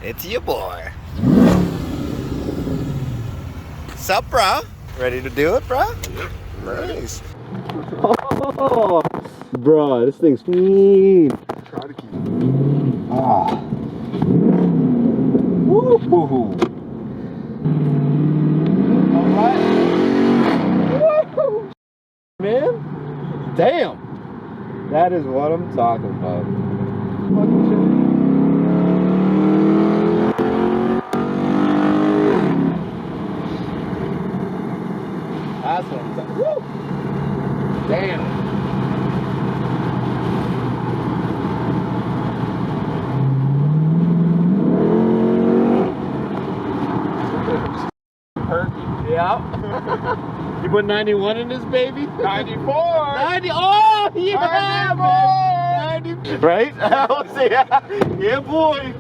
It's your boy. Sup, bro? Ready to do it, bro? Nice. Oh, bro, this thing's clean. Try to keep. Ah. Woo-hoo-hoo. All right. Woo-hoo. Man, damn. That is what I'm talking about. Fucking shit. That's what I'm talking about. Damn. Yeah. You put 91 in this baby? 94. 90. Oh, yeah, 94. man. 90. Right? Yeah, boy.